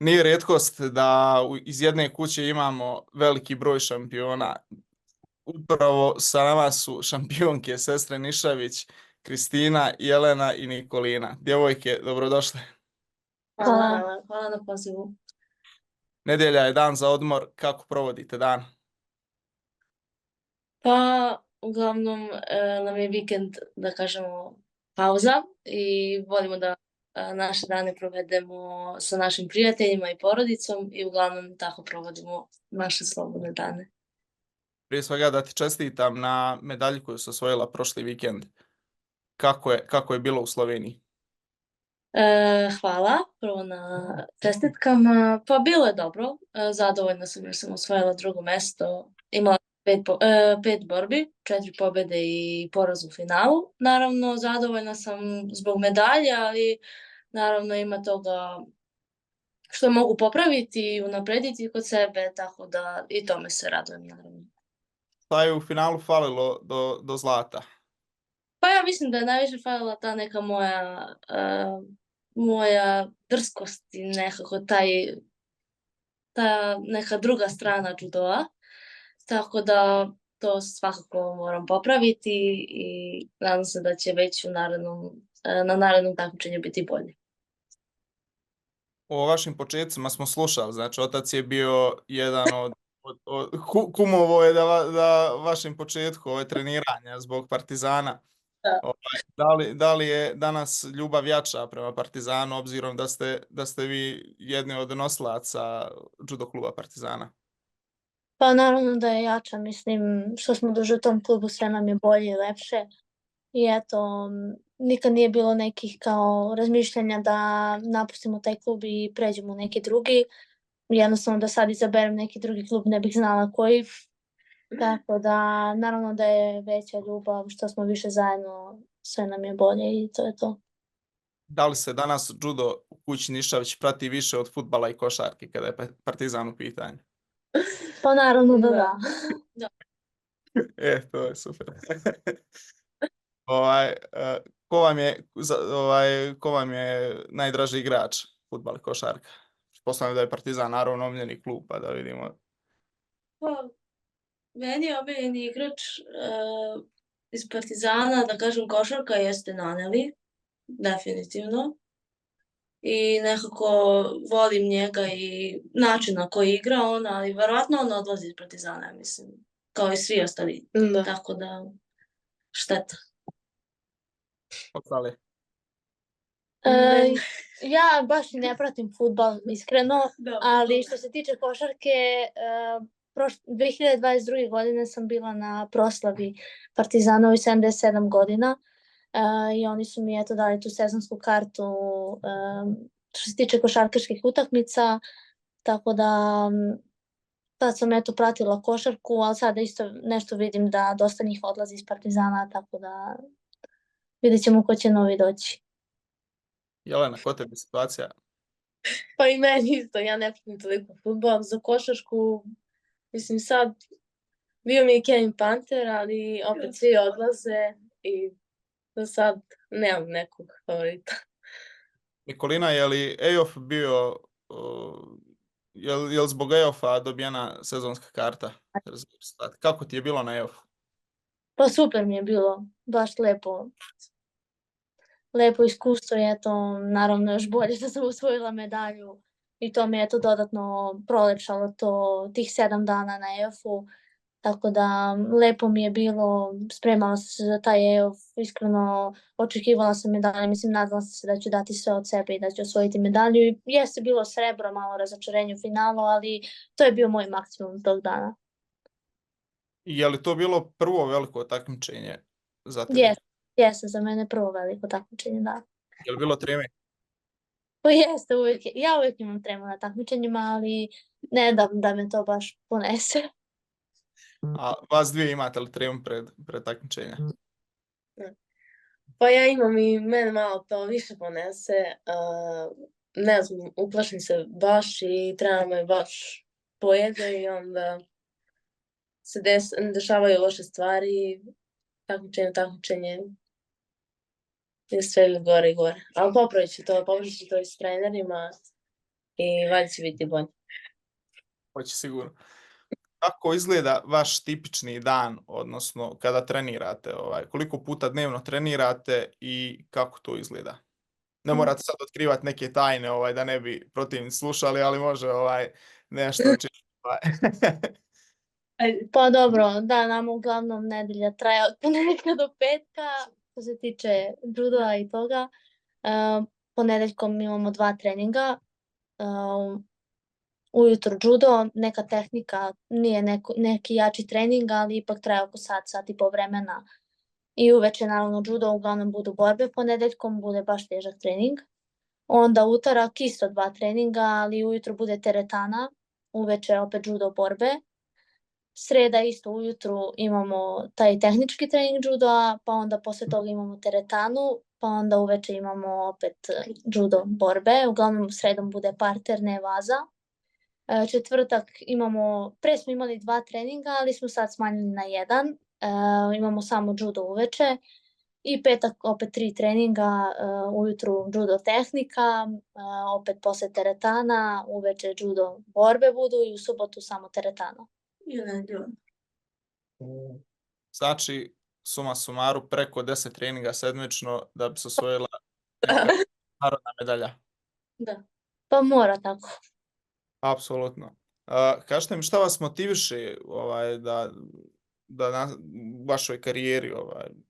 Nije rijetkost da iz jedne kuće imamo veliki broj šampiona. Upravo sa nama su šampionke sestre Nišavić, Kristina, Jelena i Nikolina. Djevojke, dobrodošle. Hvala na pozivu. Nedjelja je dan za odmor. Kako provodite dan? Pa, uglavnom nam je vikend, da kažemo, pauza i volimo da naše dane provedemo sa našim prijateljima i porodicom i uglavnom tako provodimo naše slobodne dane. Prije svega da ti čestitam na medalji koju si osvojila prošli vikend. Kako je bilo u Sloveniji? Hvala prvo na čestitkama. Pa bilo je dobro. Zadovoljna sam jer sam osvojila drugo mesto. Imala pet borbi, 4 pobjede i poraz u finalu. Naravno, zadovoljna sam zbog medalje, ali naravno ima toga što mogu popraviti i unaprediti kod sebe, tako da i tome se radujem, naravno. Šta je u finalu falilo do zlata? Pa ja mislim da je najviše falila ta neka moja drskost i nekako ta neka druga strana judoa. Tako da to svakako moram popraviti i nadam se da će već na narednom takmičenju biti bolje. O vašim početcima smo slušali, znači otac je bio jedan od kumovo je da vašem početku treniranja zbog Partizana. Da. Da li je danas ljubav jača prema Partizanu, obzirom da ste vi jedni od nosilaca judo kluba Partizana? Pa naravno da je jača, mislim, što smo duže u tom klubu, sve nam je bolje i lepše. I eto, nikad nije bilo nekih kao razmišljanja da napustimo taj klub i pređemo u neki drugi. Jednostavno da sad izaberem neki drugi klub, ne bih znala koji. Tako da, naravno da je veća ljubav, što smo više zajedno, sve nam je bolje i to je to. Da li se danas judo u kući Nišavić prati više od fudbala i košarke kada je Partizan u pitanju? Pa naravno da. To je super. Ko vam je najdraži igrač fudbal i košarka? Posledno da je Partizan naravno omiljeni klub, pa da vidimo. Pa, meni je omiljeni igrač iz Partizana, da kažem košarka, jeste Naneli, definitivno. I nekako volim njega i način na koji igra on, ali verovatno on odlazi iz Partizana, mislim, kao i svi ostali. Da. Tako da, šteta. Ostali. Ja baš i ne pratim fudbal, iskreno, ali što se tiče košarke, 2022. godine sam bila na proslavi Partizanovi 77 godina i oni su mi eto dali tu sezonsku kartu što se tiče košarkaških utakmica, tako da tad sam eto pratila košarku, ali sada isto nešto vidim da dosta njih odlazi iz Partizana, tako da vidjet ćemo ko će novi doći. Jelena, ko tebi situacija? Pa i meni isto, ja ne pratim toliko fudbal. Za košarku, mislim sad, bio mi je Kevin Panter, ali opet svi odlaze i za sad nemam nekog favorita. Nikolina, je li EOF bio, je li zbog EOF-a dobijena sezonska karta? Kako ti je bilo na EOF? Pa super mi je bilo, baš lepo iskustvo i eto, naravno još bolje što sam osvojila medalju i to mi je eto dodatno prolepšalo tih 7 dana na EOF-u, tako da lepo mi je bilo, spremala sam se za taj EOF, iskreno očekivala sam medalje, mislim nadala sam se da ću dati sve od sebe i da ću osvojiti medalju i jeste bilo srebro, malo razočarenje u finalu, ali to je bio moj maksimum tog dana. Je li to bilo prvo veliko takmičenje za tebe? Jeste, za mene prvo veliko takmičenje, da. Je li bilo treme? Pa jeste, ja uvijek imam tremu na takmičenjima, ali ne da me to baš ponese. A vas dvije imate li tremu pred takmičenja? Pa ja imam i mene malo to više ponese. Ne znam, uplašim se baš i treba me baš pojede i onda se dešavaju loše stvari, takmičenje je sve gore i gore. Ali popravit ću to i s trenerima i valjda će biti bolje. Hoće sigurno. Kako izgleda vaš tipični dan, odnosno kada trenirate? Koliko puta dnevno trenirate i kako to izgleda? Ne morate sad otkrivati neke tajne da ne bi protivnici slušali, ali može nešto učiniti. Pa dobro, da, nama uglavnom nedelja traje od ponedjeljka do petka, što se tiče judoa i toga. Ponedeljkom imamo 2 treninga. Ujutro judo, neka tehnika, nije neki jači trening, ali ipak traje oko sat i po vremena. I uveče naravno judo, uglavnom budu borbe, ponedeljkom bude baš težak trening. Onda utorak isto 2 treninga, ali ujutro bude teretana, uveče opet judo borbe. Sreda isto ujutru imamo taj tehnički trening judoa, pa onda posle toga imamo teretanu, pa onda uveče imamo opet judo borbe. Uglavnom sredom bude parter, ne vaza. Četvrtak pre smo imali 2 treninga, ali smo sad smanjili na 1. Imamo samo judo uveče. I petak opet 3 treninga, ujutru judo tehnika, opet posle teretana, uveče judo borbe budu i u subotu samo teretana. Znači, suma sumaru, preko 10 treninga sedmično da bi se osvojila narodna medalja. Da. Pa mora tako. Apsolutno. Kažete mi šta vas motiviše da u vašoj karijeri,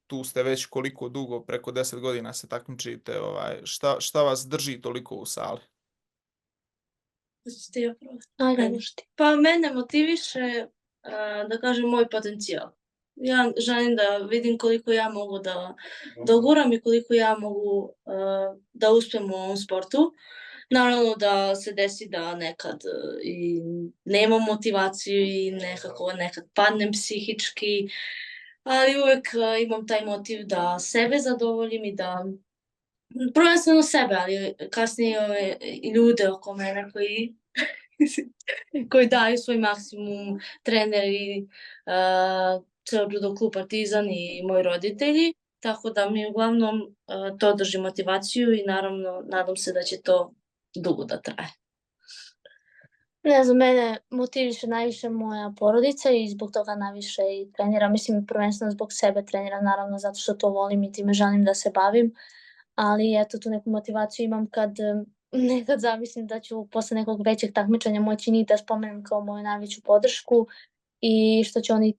tu ste već koliko dugo, preko 10 godina se takmičite, šta vas drži toliko u sali? Pa mene motiviše, da kažem, moj potencijal. Ja želim da vidim koliko ja mogu da doguram i koliko ja mogu da uspem u ovom sportu. Naravno da se desi da nekad i nemam motivaciju i nekad padnem psihički, ali uvek imam taj motiv da sebe zadovoljim i da prvenstveno sebe, ali kasnije i ljude oko mene koji daju svoj maksimum, treneri, ceo judo klub Partizan i moji roditelji, tako da mi uglavnom to drži motivaciju i naravno nadam se da će to dugo da traje. Ne znam, mene motiviše najviše moja porodica i zbog toga najviše i treniram. Mislim, prvenstveno zbog sebe treniram, naravno, zato što to volim i time želim da se bavim. Ali eto, tu neku motivaciju imam kad nekad zamislim da ću posle nekog većeg takmičenja moći njih da spomenem kao moju najveću podršku i što će oni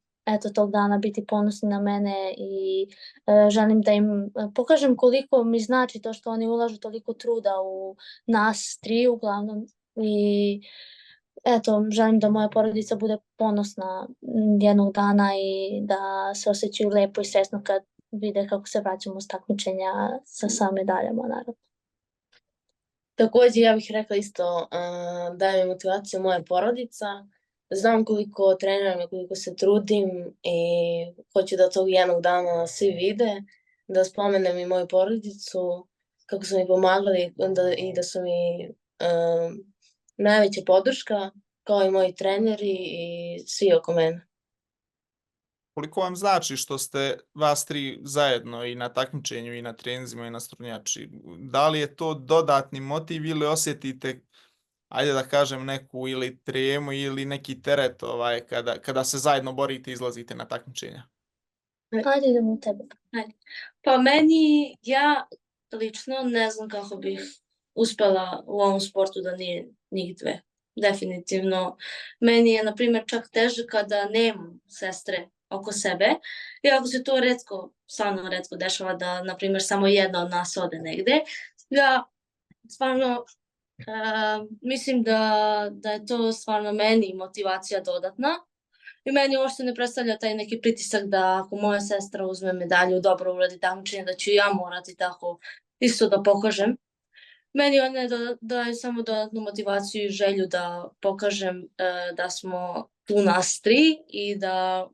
tog dana biti ponosni na mene i želim da im pokažem koliko mi znači to što oni ulažu toliko truda u nas 3 uglavnom i eto, želim da moja porodica bude ponosna jednog dana i da se osjećaju lepo i srećno kad vide kako se vraćamo s takmičenja sa medaljama, naravno. Takođe, ja bih rekla isto da mi motivacija moja porodica. Znam koliko treniram i koliko se trudim i hoću da tog jednog dana svi vide, da spomenem i moju porodicu, kako su mi pomagali i da su mi najveća podrška, kao i moji treneri i svi oko mene. Koliko vam znači što ste vas 3 zajedno i na takmičenju i na treninzima i na strunjači? Da li je to dodatni motiv ili osjetite, ajde da kažem, neku ili tremu ili neki teret kada se zajedno borite i izlazite na takmičenja? Ajde idemo u tebe. Pa meni, ja lično ne znam kako bih uspela u ovom sportu da nije njih 2. Definitivno. Meni je, na primjer, čak teže kada nemam sestre oko sebe. Iako se to stvarno retko dešava da, na primjer, samo jedna od nas ode negde. Ja stvarno mislim da je to stvarno meni motivacija dodatna. I meni uopšte ne predstavlja taj neki pritisak da ako moja sestra uzme medalju, dobro uradi takmičenje, da ću ja morati tako isto da pokažem. Meni one daju samo dodatnu motivaciju i želju da pokažem da smo tu nas 3 i da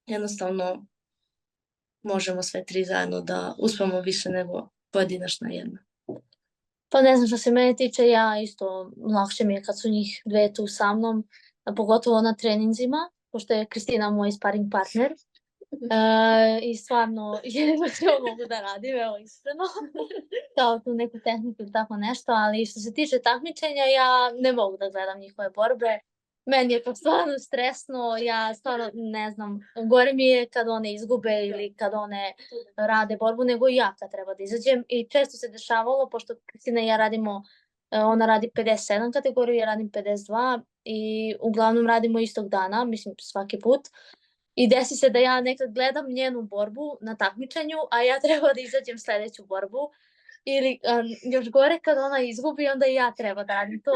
jednostavno možemo sve 3 zajedno da uspemo više nego pojedinačna jedna. Pa ne znam, što se mene tiče, ja isto lakše mi je kad su njih 2 tu sa mnom, a pogotovo na treninzima, pošto je Kristina moj sparing partner. I stvarno jedva što mogu da radim, evo iskreno, kao tu neku tehniku ili tako nešto, ali što se tiče takmičenja, ja ne mogu da gledam njihove borbe. Meni je to stvarno stresno, ja stvarno ne znam, gore mi je kad one izgube ili kad one rade borbu, nego ja kad treba da izađem. I često se dešavalo, pošto Kristina i ja radimo, ona radi 57 kategoriju, ja radim 52 i uglavnom radimo istog dana, mislim svaki put. I desi se da ja nekad gledam njenu borbu na takmičenju, a ja treba da izađem sledeću borbu. Ili još gore kad ona izgubi, onda i ja treba da radim. To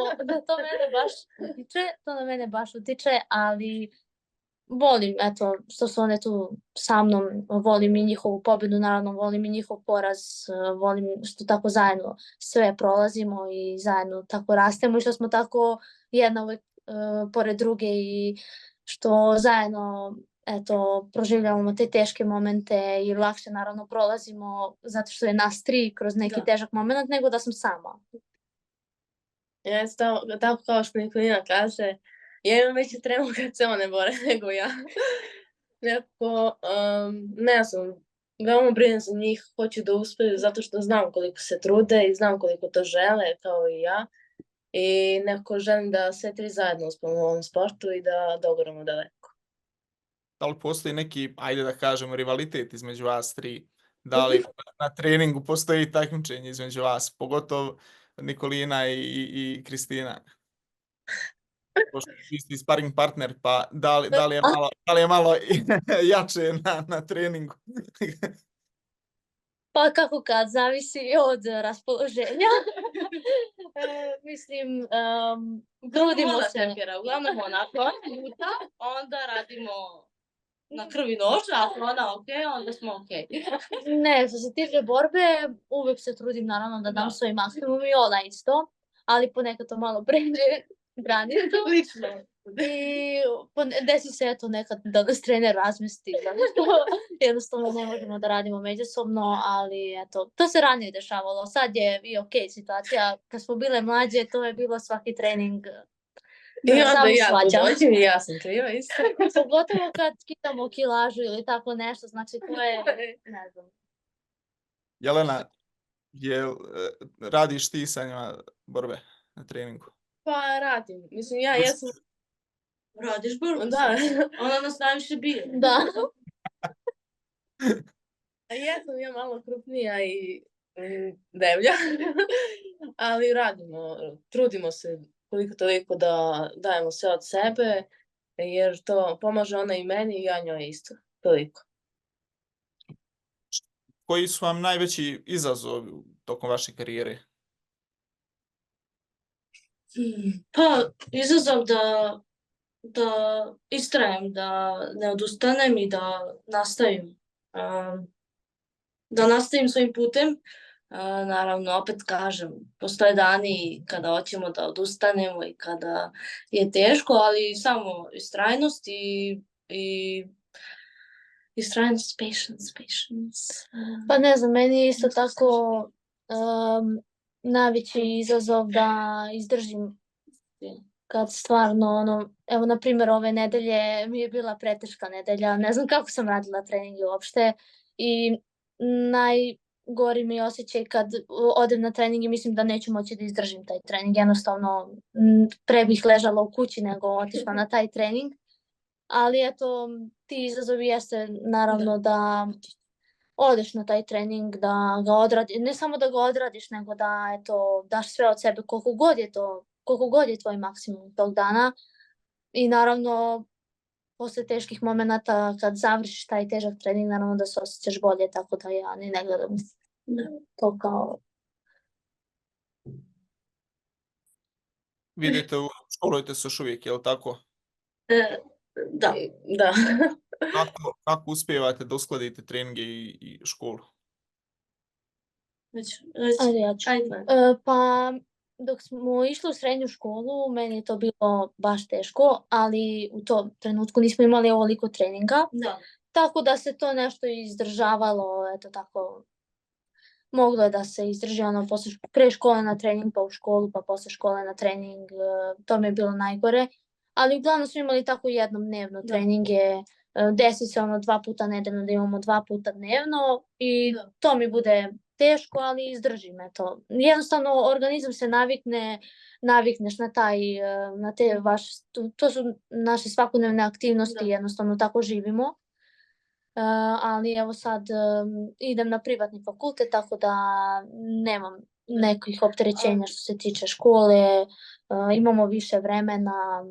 mene baš utiče, to na mene baš utiče, ali volim, eto, što su one tu sa mnom, volim i njihovu pobedu, naravno volim i njihov poraz, volim što tako zajedno sve prolazimo i zajedno tako rastemo i što smo tako jedna uvek pored druge i što zajedno eto, proživljavamo te teške momente i lakše naravno prolazimo zato što je nas 3 kroz neki težak moment nego da sam sama. Jeste, tako kao što Nikolina kaže, ja imam veći tremu kad se one bore nego ja. Nekako, ne znam, veoma brinem za njih, hoću da uspeju zato što znam koliko se trude i znam koliko to žele, kao i ja. I nekako želim da sve 3 zajedno uspemo u ovom sportu i da dogoramo daleko. Da li postoji neki, ajde da kažemo, rivalitet između vas 3? Da li na treningu postoji takmičenje između vas, pogotovo Nikolina i Kristina? Pošto vi ste sparring partner, pa da li je malo jače na treningu? Pa kako kad, zavisi od raspoloženja. Mislim, trudimo se. Uglavnom onako, onda radimo na krvi nož, ako ona onda smo Ne, što se tiče borbe, uvek se trudim naravno da dam svoj maksimum i ona isto, ali ponekad to malo pređe granicu. Lično. I desi se eto nekad da nas trener razmesti, zato što jednostavno ne možemo da radimo međusobno, ali eto, to se ranije dešavalo. Sad je i okej situacija, kad smo bile mlađe, to je bilo svaki trening. I onda samo ja svađa. tu dođem i ja sam kriva isto. Pogotovo kad skidamo kilažu ili tako nešto, znači to je, ne znam. Jelena, radiš ti sa njima borbe na treningu? Pa radim, mislim ja jesam... Radiš borbu? Da. Ona nas najviše bije. Da. A jesam ja malo krupnija i devlja, ali radimo, trudimo se koliko toliko da dajemo sve od sebe, jer to pomaže ona i meni i ja njoj isto, toliko. Koji su vam najveći izazovi tokom vaše karijere? Pa, izazov da istrajem, da ne odustanem i da nastavim. Da nastavim svojim putem. Naravno, opet kažem, postoje dani kada hoćemo da odustanemo i kada je teško, ali samo istrajnost i istrajnost, patience. Pa ne znam, meni je isto tako najveći izazov da izdržim kad stvarno, evo na primjer ove nedelje mi je bila preteška nedelja, ne znam kako sam radila treninge uopšte i najgori mi je osjećaj kad odem na trening i mislim da neću moći da izdržim taj trening, jednostavno pre bih ležala u kući nego otišla na taj trening, ali eto ti izazovi jeste naravno da odeš na taj trening, da ga odradiš, ne samo da ga odradiš, nego da eto, daš sve od sebe koliko god je tvoj maksimum tog dana i naravno posle teških momenata kad završiš taj težak trening, naravno da se osjećaš bolje, tako da ja ni ne gledam to kao... Vidite, školujete se još uvijek, je li tako? Da. Da. Kako uspijevate da uskladite treninge i školu? Ajde, ja ću. Pa dok smo išli u srednju školu, meni je to bilo baš teško, ali u tom trenutku nismo imali ovoliko treninga. Da. Tako da se to nešto izdržavalo, eto tako, moglo je da se izdrži pre škole na trening, pa u školu, pa posle škole na trening, to mi je bilo najgore. Ali uglavnom smo imali tako jednom dnevno treninge, desi se ono 2 puta nedeljno da imamo 2 puta dnevno i to mi bude teško, ali izdržim, eto. Jednostavno organizam se navikneš na te to su naše svakodnevne aktivnosti, jednostavno tako živimo. Ali evo sad idem na privatni fakultet, tako da nemam nekih opterećenja što se tiče škole, imamo više vremena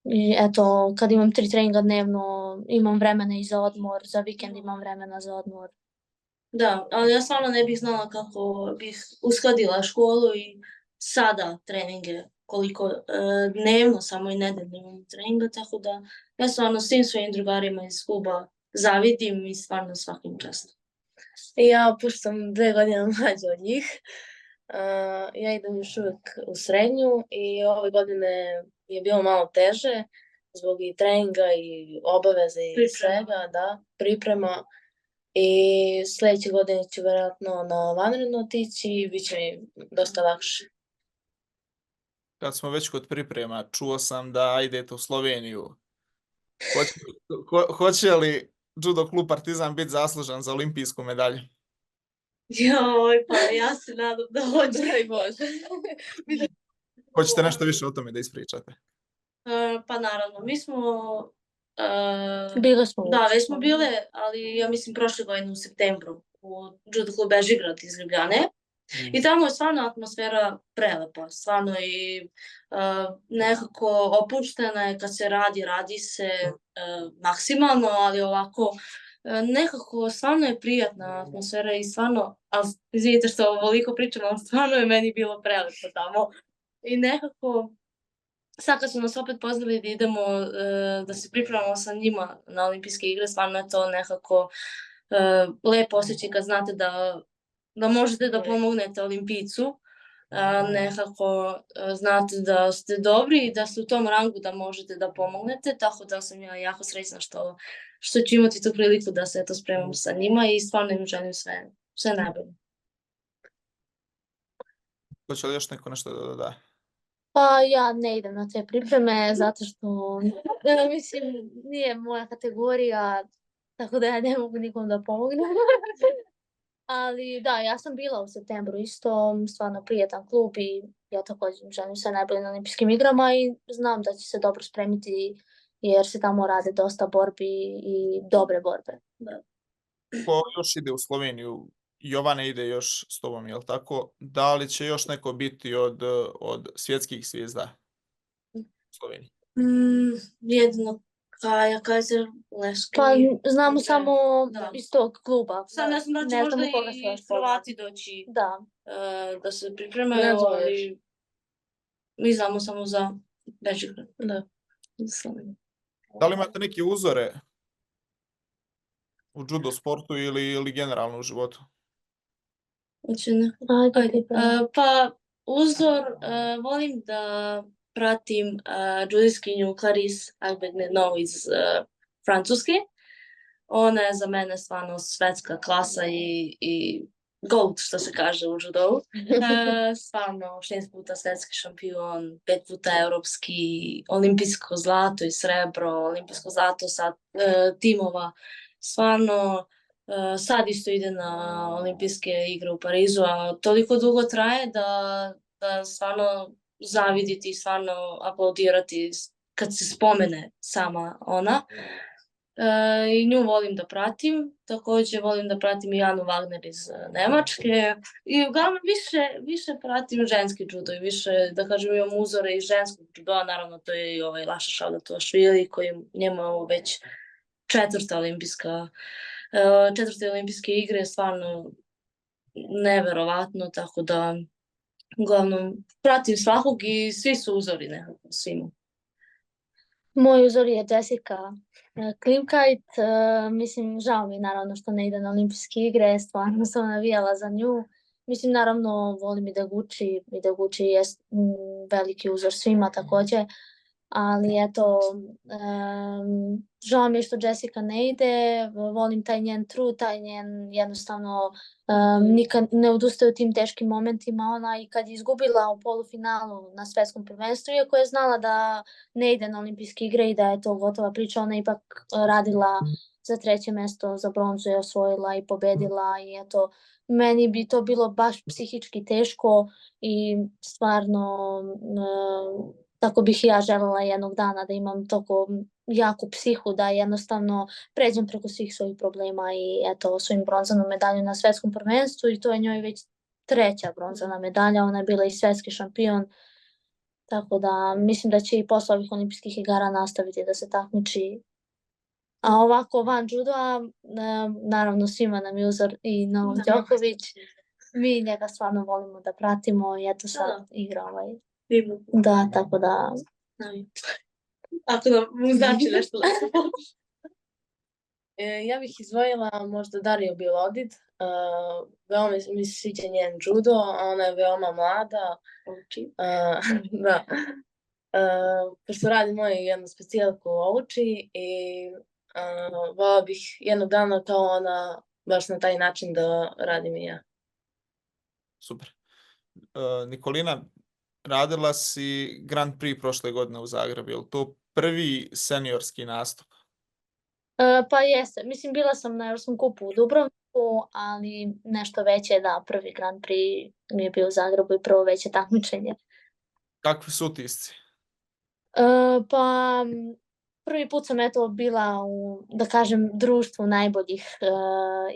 i eto, kad imam 3 treninga dnevno, imam vremena i za odmor, za vikend imam vremena za odmor. Da, ali ja stvarno ne bih znala kako bih uskladila školu i sada treninge, koliko dnevno samo i nedeljno imam treninga, tako da ja stvarno svim svojim drugarima iz kluba zavidim i stvarno svakim častom. I ja, pošto sam 2 godine mlađa od njih, ja idem još uvijek u srednju i ove godine je bilo malo teže zbog i treninga i obaveze i svega, da, priprema. I sljedeće godine ću vjerojatno na vanredno otići i bit će mi dosta lakše. Kad smo već kod priprema, čuo sam da idete u Sloveniju. Hoće li judo klub Partizan biti zaslužan za olimpijsku medalju? Joj, pa ja se nadam da hoće. Daj Bože. Hoćete nešto više o tome da ispričate? Pa naravno, mi smo... Bile smo Da, već. već smo bile, ali ja mislim prošle godine u septembru u judo klub Bežigrad iz Ljubljane. I tamo je stvarno atmosfera prelepa, stvarno i nekako opuštena je kad se radi se maksimalno, ali ovako nekako stvarno je prijatna atmosfera i stvarno, ali izvinite što ovoliko pričam, ali stvarno je meni bilo prelepo tamo. I nekako, sad kad su nas opet pozvali da idemo, da se pripremamo sa njima na olimpijske igre, stvarno je to nekako lepo osjećaj kad znate da možete da pomognete olimpijcu, nekako znate da ste dobri i da ste u tom rangu da možete da pomognete, tako da sam ja jako srećna što ću imati tu priliku da se spremam sa njima i stvarno im želim sve najbolje. Hoće li još neko nešto da doda? Pa ja ne idem na te pripreme zato što mislim nije moja kategorija, tako da ja ne mogu nikom da pomognem. Ali da, ja sam bila u septembru isto, stvarno prijatan klub i ja također želim sve najbolje na olimpijskim igrama i znam da će se dobro spremiti jer se tamo rade dosta borbi i dobre borbe. Ko još ide u Sloveniju? Jovana ide još s tobom, jel tako? Da li će još neko biti od svjetskih zvijezda u Sloveniji? Jedino Kaja Kajzer, Leški. Pa znamo samo Da. iz tog kluba. Sad ne znam da će Ne možda znamo koga su i još Hrvati doći Da. da se pripremaju, Ne znam ali mi znamo samo za Bežigrad. Da. Da li imate neke uzore u judo sportu ili generalno u životu? Ajde. Pa uzor, volim da pratim judiskinju Clarisse Agbenet-Nov iz Francuske. Ona je za mene stvarno svetska klasa i gold, što se kaže u judovu. Stvarno 6 puta svetski šampion, 5 puta europski, olimpijsko zlato i srebro, olimpijsko zlato sa timova. Stvarno, sad isto ide na olimpijske igre u Parizu, a toliko dugo traje da stvarno zaviditi i stvarno aplaudirati kad se spomene sama ona. I nju volim da pratim, također volim da pratim i Anu Wagner iz Nemačke i uglavnom više pratim ženski judo i više, da kažem, imam uzore iz ženskog judoa, naravno to je i ovaj Laša Šavdatovašvili koji njemu je ovo već 4. olimpijske igre, stvarno neverovatno, tako da uglavnom pratim svakog i svi su uzori nekako svima. Moj uzor je Jessica Klimkajt. Mislim, žao mi je naravno što ne ide na olimpijske igre, stvarno sam navijala za nju. Mislim, naravno, volim i da Gucci je veliki uzor svima također. ali eto, žao mi je što Jessica ne ide, volim taj njen trud, taj njen jednostavno nikad ne odustaje u tim teškim momentima. Ona i kad je izgubila u polufinalu na svetskom prvenstvu, iako je znala da ne ide na olimpijske igre i da je to gotova priča, ona je ipak radila za 3. mesto, za bronzu je osvojila i pobedila i eto, meni bi to bilo baš psihički teško i stvarno tako bih i ja želela jednog dana da imam toliko jaku psihu da jednostavno pređem preko svih svojih problema i eto osvojim bronzanu medalju na svetskom prvenstvu i to je njoj već 3. bronzana medalja, ona je bila i svetski šampion, tako da mislim da će i posle ovih olimpijskih igara nastaviti da se takmiči. A ovako van judoa, naravno svima nam je uzor i Novak Đoković, mi njega stvarno volimo da pratimo i eto sad igra Da, tako da... Ako da mu znači nešto lepo. Ja bih izdvojila možda Dariju Bilodid. Veoma mi se sviđa njen judo, ona je veoma mlada. Da. Pošto radi moju jednu specijalku u Ouči i vola bih jednog dana kao ona baš na taj način da radim i ja. Super. Nikolina, radila si Grand Prix prošle godine u Zagrebu, je li to prvi seniorski nastup? Pa jeste, mislim bila sam na Evropskom kupu u Dubrovniku, ali nešto veće, da, prvi Grand Prix mi je bio u Zagrebu i prvo veće takmičenje. Kakvi su utisci? Pa prvi put sam eto bila u, da kažem, društvu najboljih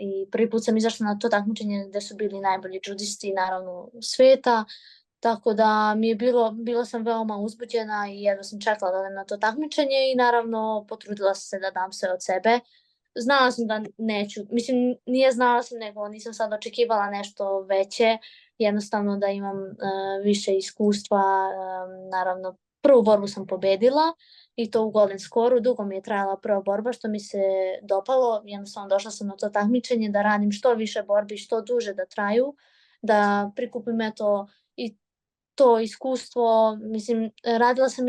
i prvi put sam izašla na to takmičenje gde su bili najbolji judisti naravno sveta, tako da mi je bila sam veoma uzbuđena i jedva sam čekala da odem na to takmičenje i naravno potrudila sam se da dam sve od sebe. Znala sam da neću, mislim nije znala sam nego nisam sad očekivala nešto veće, jednostavno da imam više iskustva, naravno prvu borbu sam pobedila i to u golden skoru, dugo mi je trajala prva borba što mi se dopalo, jednostavno došla sam na to takmičenje da radim što više borbi, što duže da traju, da prikupim eto i to iskustvo, mislim, radila sam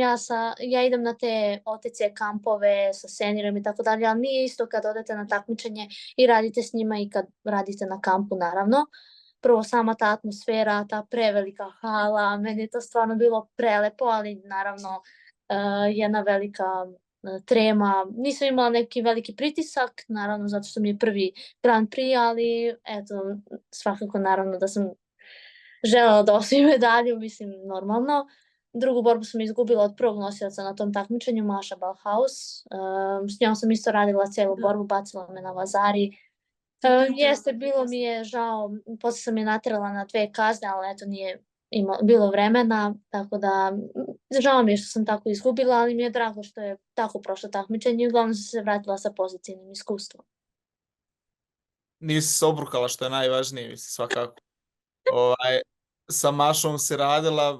ja idem na te OTC kampove sa seniorima i tako dalje, ali nije isto kad odete na takmičenje i radite s njima i kad radite na kampu, naravno. Prvo sama ta atmosfera, ta prevelika hala, meni je to stvarno bilo prelepo, ali naravno jedna velika trema. Nisam imala neki veliki pritisak, naravno zato što mi je prvi Grand Prix, ali eto, svakako naravno da sam želela da osvojim medalju, mislim normalno. Drugu borbu sam izgubila od prvog nosioca na tom takmičenju, Maša Balhaus. S njom sam isto radila celu borbu, bacila me na vazari. Jeste, bilo mi je žao, posle sam je naterala na 2 kazne, ali eto nije bilo vremena, tako da žao mi je što sam tako izgubila, ali mi je drago što je tako prošlo takmičenje i uglavnom sam se vratila sa pozitivnim iskustvom. Nisi se obrukala što je najvažnije, mislim svakako. Sa Mašom se radila,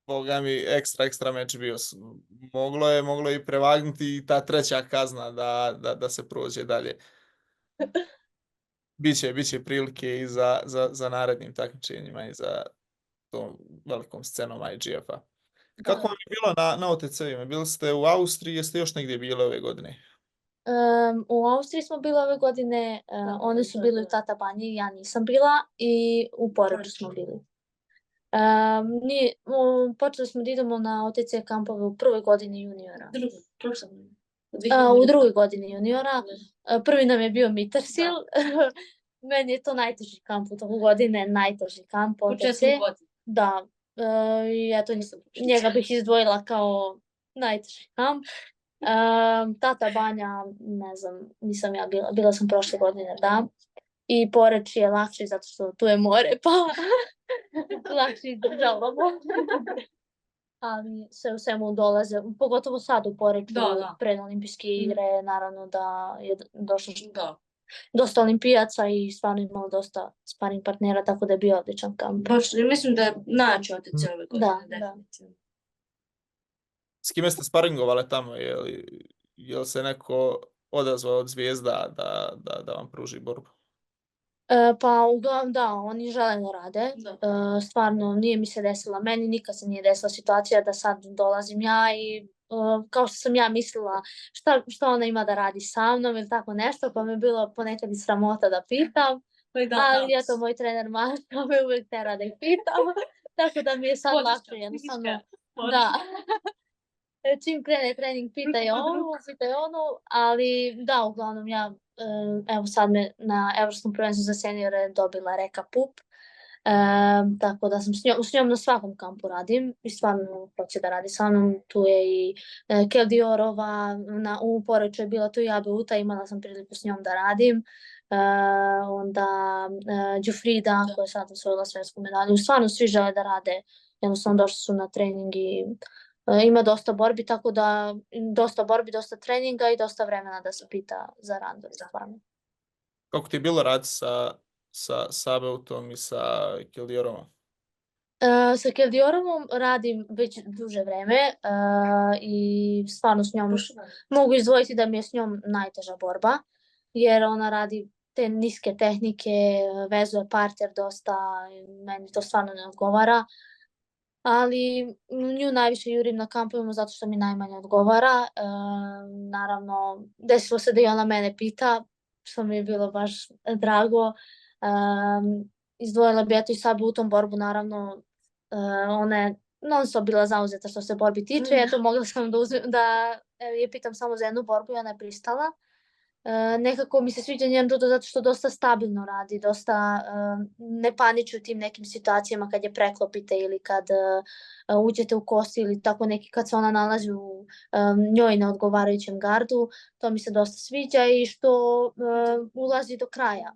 boga mi, ekstra meč bio. Moglo je i prevagnuti i ta 3. kazna da se prođe dalje. Biće prilike i za narednim takmičenjima i za tom velikom scenom IGF-a. Kako vam je bilo na OTC-ima? Bili ste u Austriji, jeste još negdje bili ove godine? U Austriji smo bili ove godine, one su bili u Tata Banji, ja nisam bila i u Poreču smo bili. Počeli smo da idemo na OTC kampove u prvoj godini juniora. U drugoj godini juniora. Prvi nam je bio Mittersil. Meni je to najteži kamp u toku godine, najteži kamp OTC. Da, i eto njega bih izdvojila kao najteži kamp. Tata Banja, ne znam, nisam ja bila sam prošle godine, da. I Poreč je lakši zato što tu je more, pa lakši državamo. Ali sve u svemu dolaze, pogotovo sad u Poreču, pred olimpijske igre, naravno da je došlo dosta olimpijaca i stvarno imamo dosta sparing partnera, tako da je bio odličan kamp. Mislim da je naći OTC ove godine, definitivno. S kime ste sparingovali tamo? Je li se neko odazvao od zvijezda da vam pruži borbu? Pa uglavnom da, oni žele da rade. Stvarno nije mi se desila, meni nikad se nije desila situacija da sad dolazim ja i kao što sam ja mislila šta ona ima da radi sa mnom ili tako nešto, pa me bilo ponekad i sramota da pitam. Ali eto, moj trener Maša me uvijek tera da ih pitam, tako da mi je sad lakše jednostavno. Da. Čim krene trening, pitaj ovo, pitaj ono, ali da, uglavnom ja, evo sad me na Evropskom prvenstvu za seniore dobila Reka Pup, tako da sam s njom na svakom kampu radim i stvarno hoće da radi sa mnom. Tu je i Keldiorova, u Poreču je bila tu i Abeuta, imala sam priliku s njom da radim. Onda Đufrida koja je sad osvojila svetsku medalju. Stvarno svi žele da rade, jednostavno došli su na trening i ima dosta borbi, tako da dosta borbi, dosta treninga i dosta vremena da se pita za randove. Stvarno. Kako ti je bilo raditi sa Abeutom i sa Keldiorovom? Sa Keldiorovom radim već duže vreme i stvarno s njom mogu izdvojiti da mi je s njom najteža borba, jer ona radi te niske tehnike, vezuje parter dosta, meni to stvarno ne odgovara. Ali nju najviše jurim na kampovima zato što mi najmanje odgovara. Naravno, desilo se da i ona mene pita, što mi je bilo baš drago. Izdvojila bi eto i Sabu u tom borbu, naravno, ona je non stop bila zauzeta što se borbi tiče. Eto, mogla sam da je pitam samo za jednu borbu i ona je pristala. Nekako mi se sviđa njen judo zato što dosta stabilno radi, dosta ne paniči u tim nekim situacijama kad je preklopite ili kad uđete u kosti ili tako neki kad se ona nalazi u njoj na odgovarajućem gardu. To mi se dosta sviđa i što ulazi do kraja.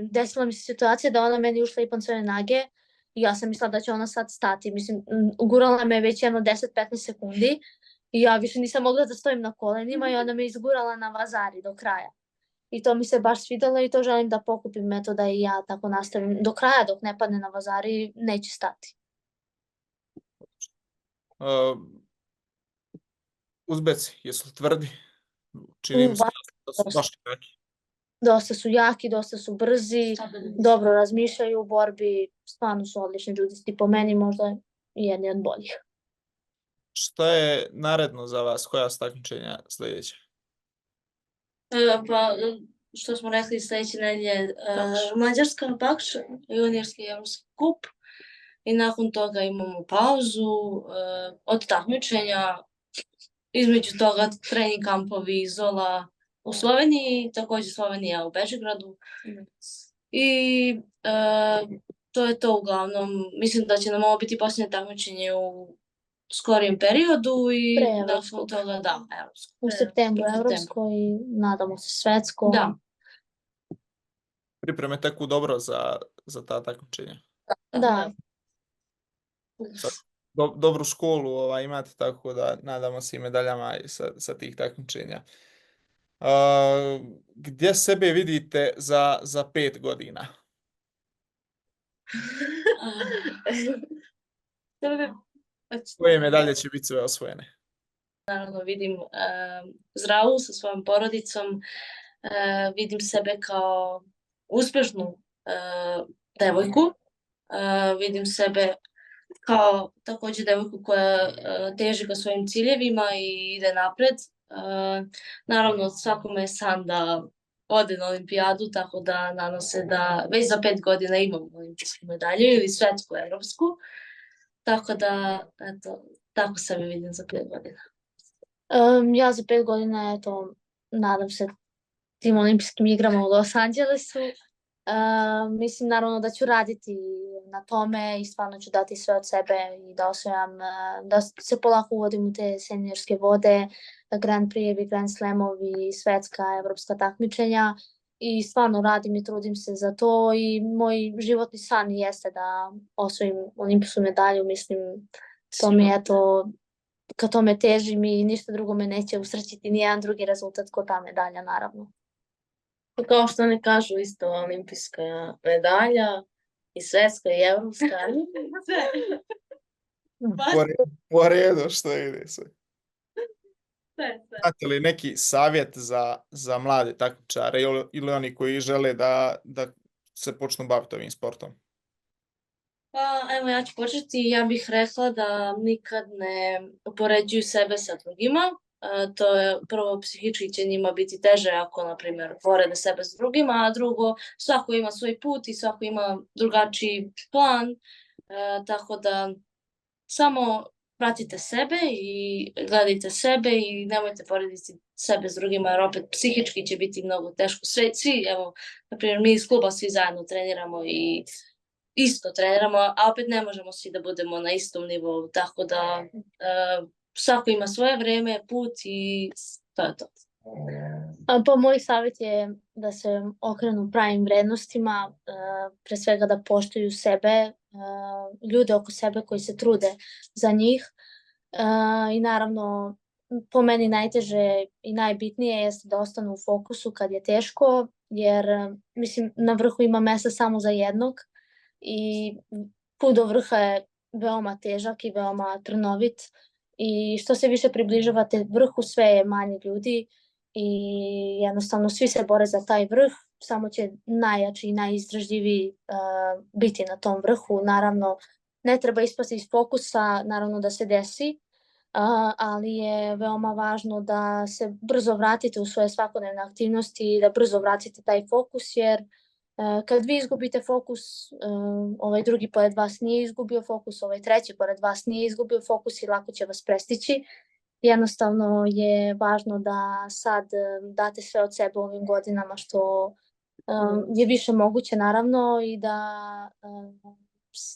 Desila mi se situacija da ona meni ušla i pancove nage i ja sam mislila da će ona sad stati. Mislim, ugurala me već jedno 10-15 sekundi. I ja više nisam mogla da stojim na kolenima i ona me izgurala na vazari do kraja. I to mi se baš svidalo i to želim da pokupim, eto da i ja tako nastavim do kraja, dok ne padne na vazari, neće stati. Uzbeci, jesu li tvrdi? Čini mi se da su baš jaki. Dosta su jaki, dosta su brzi, dobro razmišljaju u borbi, stvarno su odlični judisti, po meni možda i jedni od boljih. Šta je naredno za vas? Koja su takmičenja sljedeća? Pa, što smo rekli, sljedeće nedelje Mađarska, Bakš, juniorski evropski kup i nakon toga imamo pauzu od takmičenja. Između toga trening kampovi Izola u Sloveniji, također Slovenija u Bežigradu. I to je to uglavnom. Mislim da će nam ovo biti posljednje takmičenje u skorijem periodu i nakon toga evropsko. U septembru evropsko i nadamo se svetsko. Da. Pripreme teku dobro za ta takmičenja. Da. Dobru školu imate, tako da nadamo se i medaljama sa tih takmičenja. Gdje sebe vidite za 5 godina? Koje medalje će biti sve osvojene? Naravno vidim zdravu sa svojom porodicom, vidim sebe kao uspešnu devojku, vidim sebe kao također devojku koja teži ka svojim ciljevima i ide napred. Naravno svakome je san da ode na olimpijadu, tako da nadam se da već za 5 godina imam olimpijsku medalju ili svetsku, evropsku. Tako da, eto, tako sebe vidim za 5 godina. Ja za 5 godina, eto, nadam se tim olimpijskim igrama u Los Angelesu. Mislim, naravno da ću raditi na tome i stvarno ću dati sve od sebe i da osvojam, da se polako uvodim u te seniorske vode, Grand Prix-evi, Grand Slamovi, svetska, evropska takmičenja. I stvarno radim i trudim se za to i moj životni san jeste da osvojim olimpijsku medalju. Mislim, to mi je to, ka tome težim i ništa drugo me neće usrećiti, nijedan drugi rezultat ko ta medalja, naravno. Kao što ne kažu isto olimpijska medalja i svetska i evropska. Po redu što ide sve. Imate li neki savjet za mlade takmičare ili oni koji žele da se počnu baviti ovim sportom? Pa evo ja ću početi. Ja bih rekla da nikad ne upoređuju sebe sa drugima. To je prvo, psihički će njima biti teže ako, na primjer, porede sebe s drugima, a drugo, svako ima svoj put i svako ima drugačiji plan, tako da samo pratite sebe i gledajte sebe i nemojte porediti sebe s drugima, jer opet psihički će biti mnogo teško. Svi, evo, na primjer, mi iz kluba svi zajedno treniramo i isto treniramo, a opet ne možemo svi da budemo na istom nivou, tako da svako ima svoje vreme, put i to je to. Pa moj savjet je da se okrenu pravim vrednostima, pre svega da poštuju sebe, ljude oko sebe koji se trude za njih i naravno po meni najteže i najbitnije jeste da ostanu u fokusu kad je teško, jer mislim na vrhu ima mesta samo za jednog i put do vrha je veoma težak i veoma trnovit i što se više približavate vrhu sve je manje ljudi i jednostavno svi se bore za taj vrh, samo će najjači i najizdržljiviji biti na tom vrhu. Naravno, ne treba ispasti iz fokusa, naravno da se desi, ali je veoma važno da se brzo vratite u svoje svakodnevne aktivnosti i da brzo vratite taj fokus, jer kad vi izgubite fokus, ovaj drugi pored vas nije izgubio fokus, ovaj treći pored vas nije izgubio fokus i lako će vas prestići. Jednostavno je važno da sad date sve od sebe u ovim godinama što je više moguće naravno i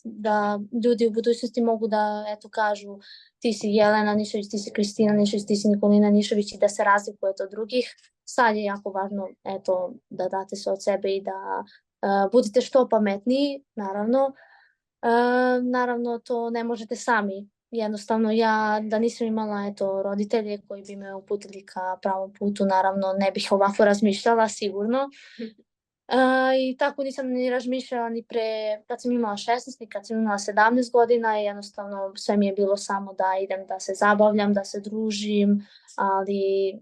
da ljudi u budućnosti mogu da kažu ti si Jelena Nišović, ti si Kristina Nišović, ti si Nikolina Nišović i da se razlikujete od drugih. Sad je jako važno da date sve od sebe i da budete što pametniji, naravno. Naravno to ne možete sami. Jednostavno ja da nisam imala roditelje koji bi me uputili ka pravom putu, naravno ne bih ovako razmišljala sigurno. I tako nisam ni razmišljala ni pre, kad sam imala 16 ni kad sam imala 17 godina, jednostavno sve mi je bilo samo da idem da se zabavljam, da se družim, ali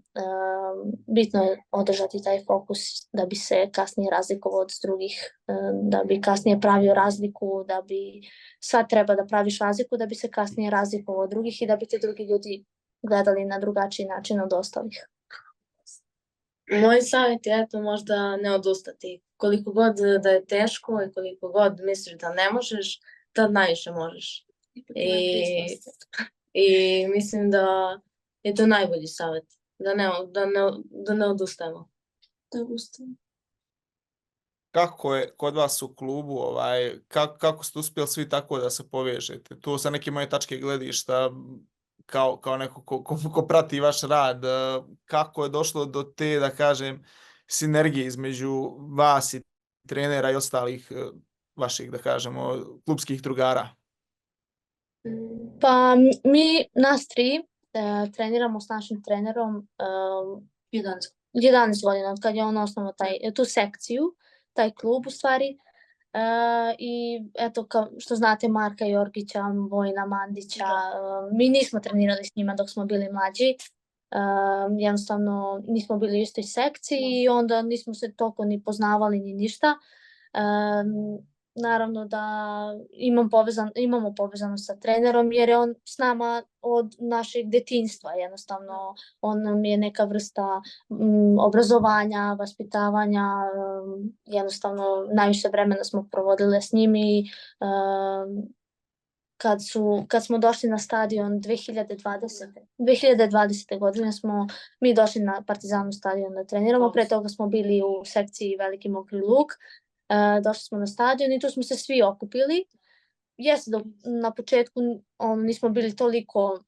bitno je održati taj fokus da bi se kasnije razlikovao od drugih, da bi kasnije pravio razliku, da bi sad treba da praviš razliku da bi se kasnije razlikovao od drugih i da bi te drugi ljudi gledali na drugačiji način od ostalih. Moj savjet je možda ne odustati. Koliko god da je teško i koliko god misliš da ne možeš, tad najviše možeš. I mislim da je to najbolji savjet. Da ne odustajemo. Kako je kod vas u klubu, kako ste uspjeli svi tako da se povežete? Tu sa neke moje tačke gledišta, kao neko ko prati vaš rad, kako je došlo do te, da kažem, sinergije između vas i trenera i ostalih vaših, da kažemo, klubskih drugara? Pa mi, nas tri, treniramo s našim trenerom 11 godina, od kad je on osnovao tu sekciju, taj klub u stvari. I eto, kao što znate, Marka Jorgića, Vojna Mandića, mi nismo trenirali s njima dok smo bili mlađi, jednostavno nismo bili u istoj sekciji i onda nismo se toliko ni poznavali ni ništa. Naravno da imamo povezanost sa trenerom jer je on s nama od našeg detinjstva, jednostavno on nam je neka vrsta obrazovanja, vaspitavanja, jednostavno najviše vremena smo provodile s njim i kad smo došli na stadion 2020. godine smo mi došli na Partizanov stadion da treniramo, pre toga smo bili u sekciji Veliki Mokri Lug. Došli smo na stadion i tu smo se svi okupili. Jeste da na početku nismo bili toliko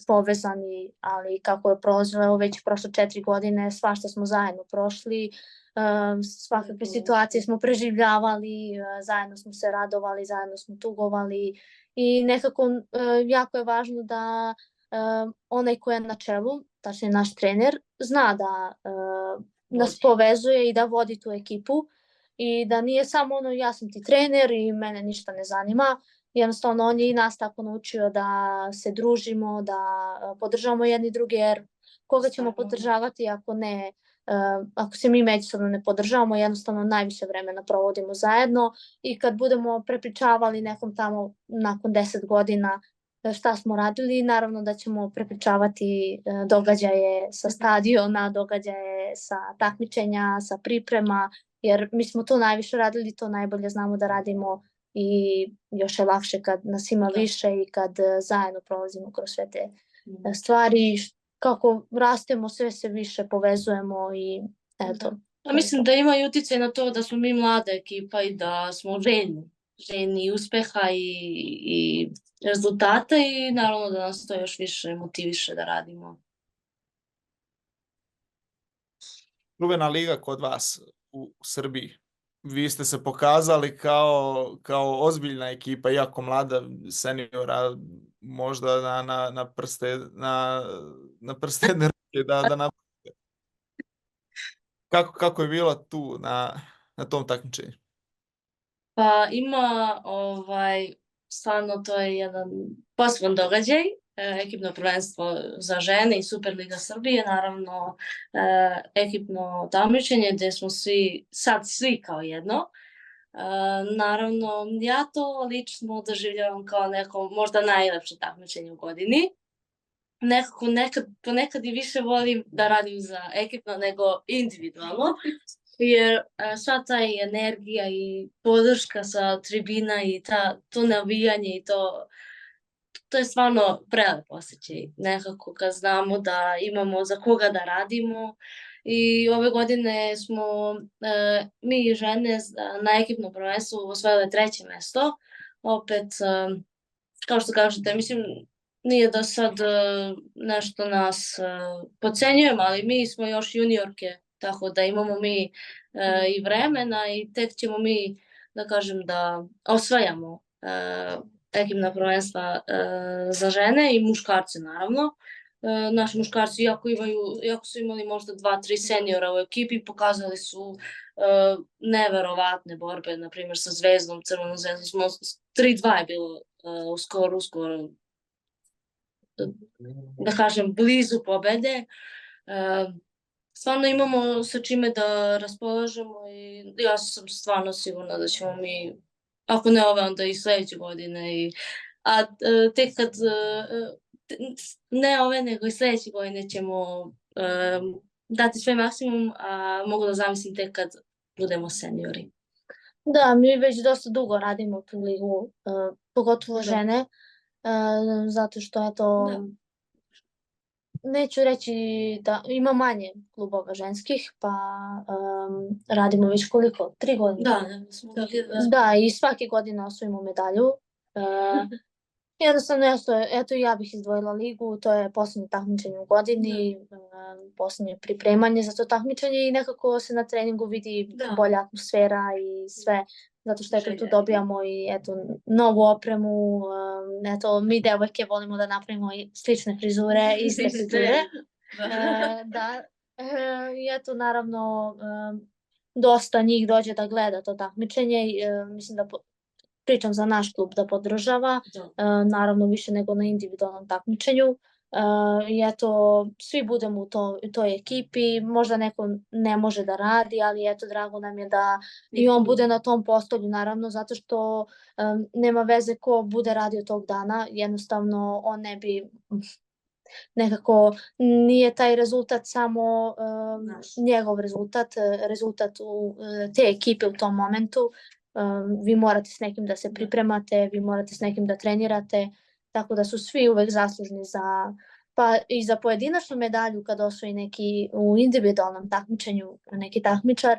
povezani, ali kako je prolazilo, već prošlo 4 godine, svašta smo zajedno prošli, svakakve situacije smo preživljavali, zajedno smo se radovali, zajedno smo tugovali i nekako jako je važno da onaj ko je na čelu, tačnije naš trener, zna da nas povezuje i da vodi tu ekipu. I da nije samo ja sam ti trener i mene ništa ne zanima, jednostavno on je i nas tako naučio da se družimo, da podržavamo jedni druge, jer koga ćemo podržavati ako ne ako se mi međusobno ne podržavamo, jednostavno najviše vremena provodimo zajedno i kad budemo prepričavali nekom tamo nakon 10 godina šta smo radili, naravno da ćemo prepričavati događaje sa stadiona, događaje sa takmičenja, sa priprema, jer mi smo to najviše radili, to najbolje znamo da radimo i još je lakše kad nas ima više i kad zajedno prolazimo kroz sve te stvari. Kako rastemo, sve se više povezujemo i eto. A mislim da ima i utjecaj na to da smo mi mlada ekipa i da smo željni uspeha i rezultata i naravno da nas to još više motiviše da radimo. Prvenstva liga kod vas u Srbiji. Vi ste se pokazali kao ozbiljna ekipa, iako mlada seniora, možda na prste jedne ruke da napravite. Kako je bilo tu na tom takmičenju? Pa ima, stvarno to je jedan poseban događaj, ekipno prvenstvo za žene i Superliga Srbije, naravno ekipno takmičenje gdje smo svi kao jedno. Naravno, ja to lično doživljavam kao neko možda najlepše takmičenje u godini. Nekako ponekad i više volim da radim za ekipno nego individualno, jer sva ta energija i podrška sa tribina i to navijanje i to je stvarno prelep osjećaj. Nekako kad znamo da imamo za koga da radimo. I ove godine smo mi žene na ekipnom prvenstvu osvojile 3. mesto. Opet, kao što kažete, mislim, nije da sad nešto nas podcenjujemo, ali mi smo još juniorke, tako da imamo mi i vremena i tek ćemo mi, da kažem, da osvajamo ekipna prvenstva za žene i muškarce, naravno. Naši muškarci, iako su imali možda 2-3 seniora u ekipi, pokazali su neverovatne borbe, na primjer sa Zvezdom, Crvenom Zvezdom, 3-2 je bilo uskoro, da kažem, blizu pobede. Stvarno imamo sa čime da raspolažemo i ja sam stvarno sigurna da ćemo mi, ako ne ove, onda i sljedeće godine, a tek kad ne ove, nego i sljedeće godine ćemo dati sve maksimum, a mogu da zamislim tek kad budemo seniori. Da, mi već dosta dugo radimo tu ligu, pogotovo žene, zato što je to, neću reći da ima manje klubova ženskih, pa radimo već koliko, 3 godine. Da, i svake godine osvojimo medalju. Jednostavno, eto ja bih izdvojila ligu, to je posljednje takmičenje u godini, posljednje pripremanje za to takmičenje i nekako se na treningu vidi bolja atmosfera i sve, zato što tu dobijamo i eto novu opremu, eto mi devojke volimo da napravimo i slične frizure, iste frizure. Da, i eto naravno dosta njih dođe da gleda to takmičenje, mislim da pričam za naš klub da podržava, naravno više nego na individualnom takmičenju. I eto, svi budemo u toj ekipi, možda neko ne može da radi, ali eto, drago nam je da i on bude na tom postolju, naravno, zato što nema veze ko bude radio tog dana, jednostavno on ne bi, nekako nije taj rezultat samo njegov rezultat te ekipe u tom momentu. Vi morate s nekim da se pripremate, vi morate s nekim da trenirate, tako da su svi uvek zaslužni pa i za pojedinačnu medalju kad osvoji neki u individualnom takmičenju neki takmičar,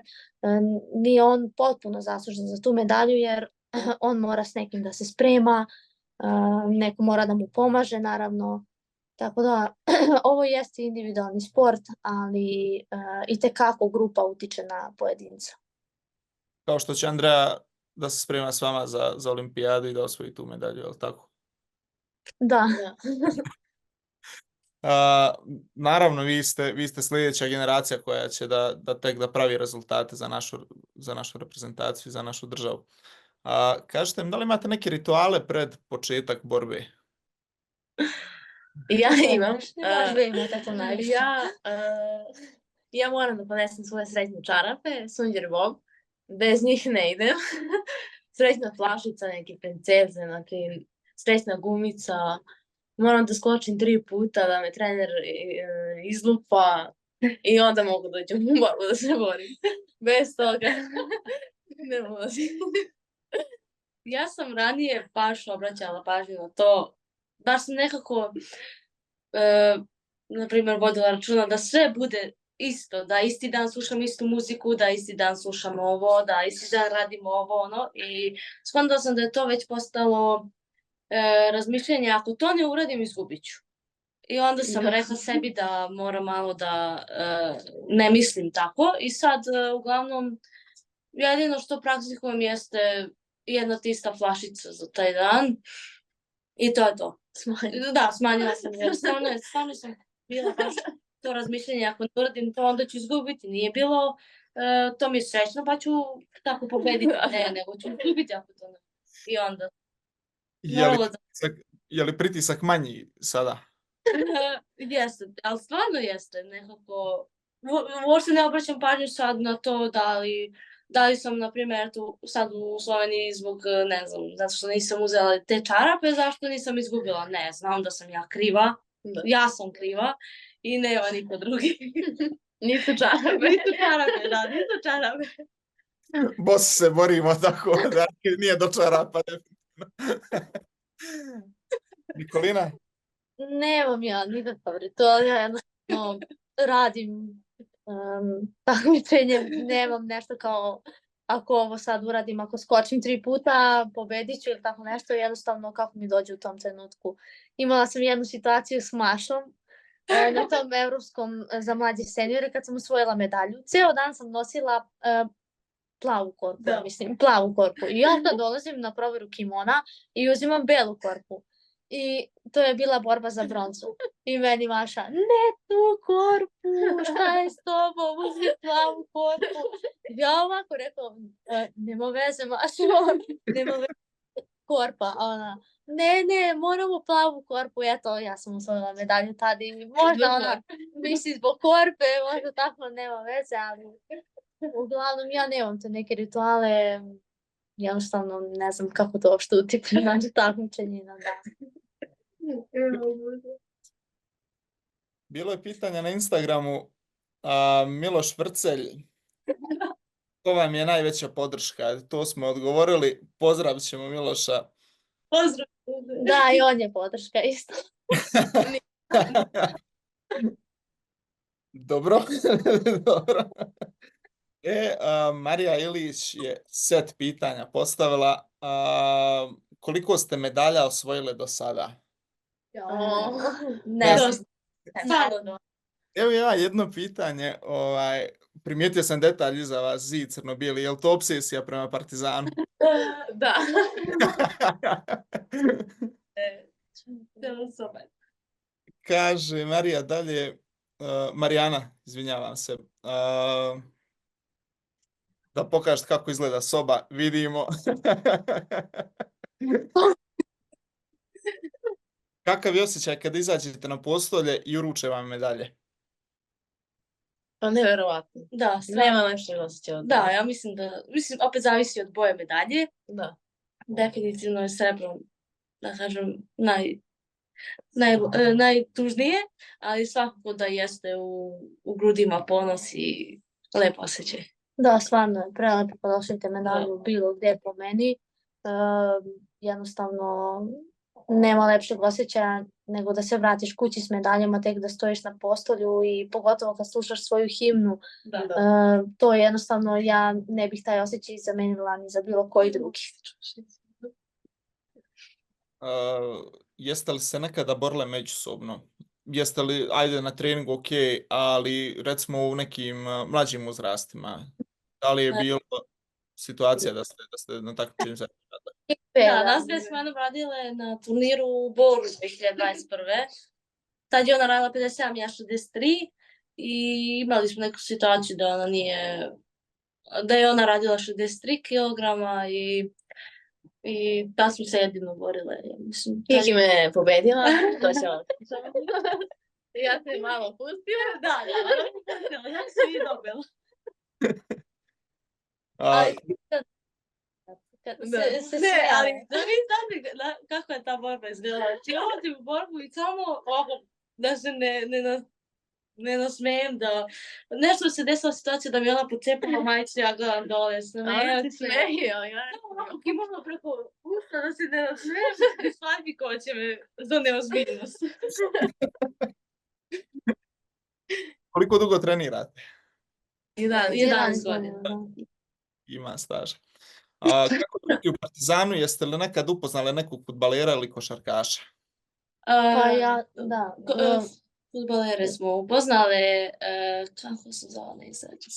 nije on potpuno zaslužen za tu medalju jer on mora s nekim da se sprema, neko mora da mu pomaže naravno, tako da ovo jeste individualni sport, ali itekako grupa utiče na pojedinca. Kao što će Andreja da se sprema s vama za olimpijadu i da osvoji tu medalju, je li tako? Da. Naravno, vi ste sljedeća generacija koja će tek da pravi rezultate za našu reprezentaciju, za našu državu. Kažete mi, da li imate neke rituale pred početak borbe? Ja imam. Vi imate to najviše. Ja moram da ponesem svoje srećne čarape, Sunđer Bob. Bez njih ne idem. Srećna flašica, neke princeze, znači srećna gumica. Moram da skočim 3 puta, da me trener izlupa i onda mogu doći u borbu da se borim. Bez toga ne može. Ja sam ranije baš obraćala pažnju na to, baš sam nekako, na primjer, vodila računa da sve bude isto, da isti dan slušam istu muziku, da isti dan slušam ovo, da isti dan radim ovo, ono, i shvatila sam da je to već postalo razmišljanje, ako to ne uradim, izgubit ću. I onda sam rekla sebi da moram malo da ne mislim tako i sad uglavnom jedino što praktikujem jeste jedna te ista flašica za taj dan i to je to. Da, smanjila sam jer stvarno sam bila baš to razmišljanje, ako ne uradim to onda ću izgubiti. Nije bilo to mi je srećno pa ću tako pobediti, ne, nego ću izgubiti ako to ne. I onda Je li pritisak manji sada? jeste, ali stvarno jeste nekako, uopšte ne obraćam pažnju sad na to da li sam, na primjer, tu sad u Sloveniji zbog, ne znam, zato što nisam uzela te čarape, zašto nisam izgubila, ne, znam da sam ja kriva, ja sam kriva i nema niko drugi. Nisu čarape. Nisu čarape, da, nisu čarape. Bos se borimo tako da nije do čarapa. Nikolina? Nemam ja nikakav ritual, ja jednostavno radim takmičenje, nemam nešto kao ako ovo sad uradim, ako skočim 3 puta, pobedit ću ili tako nešto, jednostavno kako mi dođe u tom trenutku. Imala sam jednu situaciju s Mašom na tom evropskom za mlađe seniore kad sam osvojila medalju. Ceo dan sam nosila plavu korpu, plavu korpu. I ja sad dolazim na proveru kimona i uzimam belu korpu. I to je bila borba za bronzu. I meni Maša, ne tu korpu, šta je s tobom, uzmi plavu korpu. Ja ovako rekao, nema veze Maša, nema veze, korpa. A ona, ne, moramo plavu korpu. Eto, ja sam osvojila medalju tada i možda ona misli zbog korpe, možda tako nema veze, ali uglavnom ja nemam te neke rituale, jednostavno ne znam kako to uopšte utiče na takmičenje na dan. Bilo je pitanje na Instagramu, Miloš Vrcelj, ko vam je najveća podrška? To smo odgovorili, pozdravit ćemo Miloša. Pozdrav! Da, i on je podrška isto. Dobro, dobro. Marija Ilić je set pitanja postavila. Koliko ste medalja osvojile do sada? Ne znam. Evo ja jedno pitanje. Primijetio sam detalj iza vas, zid crno-bijeli. Je li to obsesija prema Partizanu? Da. Kaže Marija dalje, Marijana, izvinjavam se, da pokažete kako izgleda soba, vidimo. Kakav je osjećaj kad izađete na postolje i uruče vam medalje? Pa neverovatno. Da, Nema nešto osjećaja. Da, ja mislim opet zavisi od boje medalje. Da. Definitivno je srebro, da kažem, najtužnije, ali svakako da jeste u grudima ponos i lepo osjećaj. Da, stvarno je prelepo kad osjetite medalju bilo gdje po meni. Jednostavno nema lepšeg osjećaja nego da se vratiš kući s medaljama, tek da stojiš na postolju i pogotovo kad slušaš svoju himnu. To je jednostavno, ja ne bih taj osjećaj zamenila ni za bilo koji drugi. Jeste li se nekada borile međusobno? Jeste li, ajde na treningu ok, ali recimo u nekim mlađim uzrastima? Da li je bilo situacija da ste na takmičenju zajedno? Da, nas dve smo jednom radile na turniru u Boru 2021. Tad je ona radila 57, ja 63 i imali smo neku situaciju da je ona radila 63 kilograma i da smo se jedino borile. Kiki me pobedila, to se Ja te malo pustila. Da, ja sam i dobila. A, Kad Da. se Ne, ali smijale. da vi znate kako je ta borba izgledala. Znači, ja odim u borbu i samo ovako, da se ne nasmejem, da nešto se desila situacija da mi ona pocepala majicu, ja gledam dole, A smejem ona ti se. smeje, ja. Ovako kimala preko usta da se ne nasmejem i Slaviko će me za neozbiljnost. koliko dugo trenirate? 11 godina. Da. Ima staža. A, kako drugi u Partizanu, jeste li nekad upoznali nekog fudbalera ili košarkaša? Pa ja, da. Fudbalere smo upoznali, kako se zove izreći?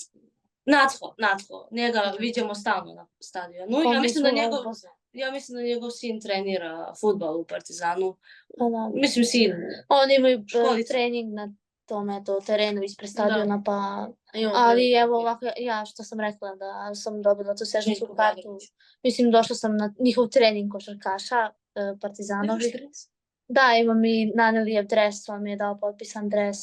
Natho. Njega vidimo stalno na stadionu. Pa Ja mi mislim da smo njegov, upoznali. ja mislim da njegov sin trenira fudbal u Partizanu. Pa da. Mislim sin. Oni imaju Školica. trening na tome terenu ispred stadiona, pa... Imamo Ali priliku. evo ovako, ja što sam rekla da sam dobila tu sezonsku Željko kartu. Obradović. Mislim, došla sam na njihov trening košarkaša Partizanovih. Da, imam i Nanelijev dres, on mi je dao potpisan dres.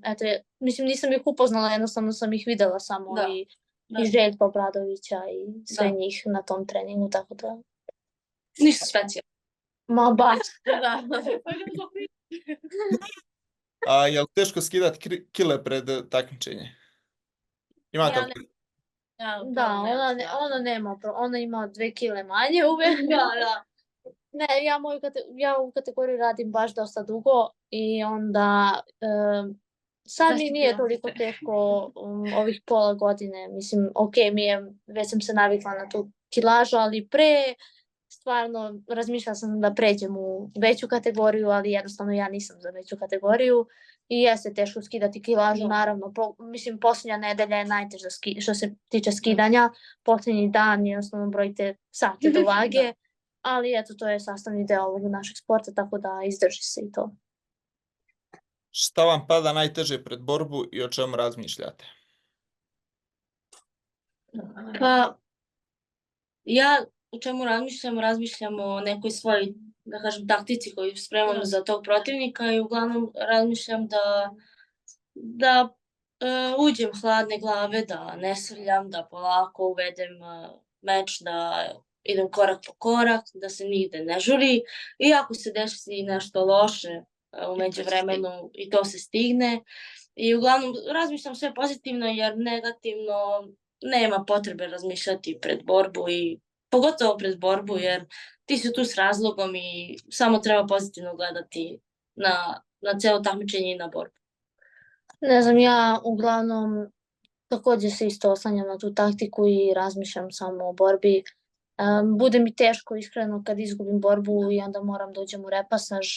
Eto, mislim, nisam ih upoznala, jednostavno sam ih videla samo Da, i da. Željka Obradovića i sve Da. njih na tom treningu, tako da... Ništa specijalno. Ma baš. Da. A, je li teško skidati kile pred takmičenje? Imate Ja li? Da, ona nema, ona ima 2 kile manje uvek. Da. Ne, ja u kategoriji radim baš dosta dugo i onda sad mi nije toliko teško ovih pola godine. Mislim, ok, već sam se navikla na tu kilažu, ali pre stvarno razmišljala sam da pređem u veću kategoriju, ali jednostavno ja nisam za veću kategoriju i jeste teško skidati kilažu, Da. naravno. Mislim, posljednja nedelja je najteža što se tiče skidanja. Posljednji dan jednostavno brojite sate do vage. Ali eto, to je sastavni deo ovog našeg sporta, tako da izdrži se i to. Šta vam pada najteže pred borbu i o čemu razmišljate? Pa, ja o čemu razmišljam o nekoj svojoj, da kažem, taktici koju spremam za tog protivnika i uglavnom razmišljam da uđem hladne glave, da ne srljam, da polako uvedem meč, da idem korak po korak, da se nigde ne žuri i ako se desi nešto loše u međuvremenu i to se stigne. I uglavnom razmišljam sve pozitivno jer negativno nema potrebe razmišljati pred borbu i pogotovo pred borbu jer ti si tu s razlogom i samo treba pozitivno gledati na celo takmičenje i na borbu. Ne znam, ja uglavnom također se isto oslanjam na tu taktiku i razmišljam samo o borbi. Bude mi teško iskreno kad izgubim borbu i onda moram da uđem u repasaž.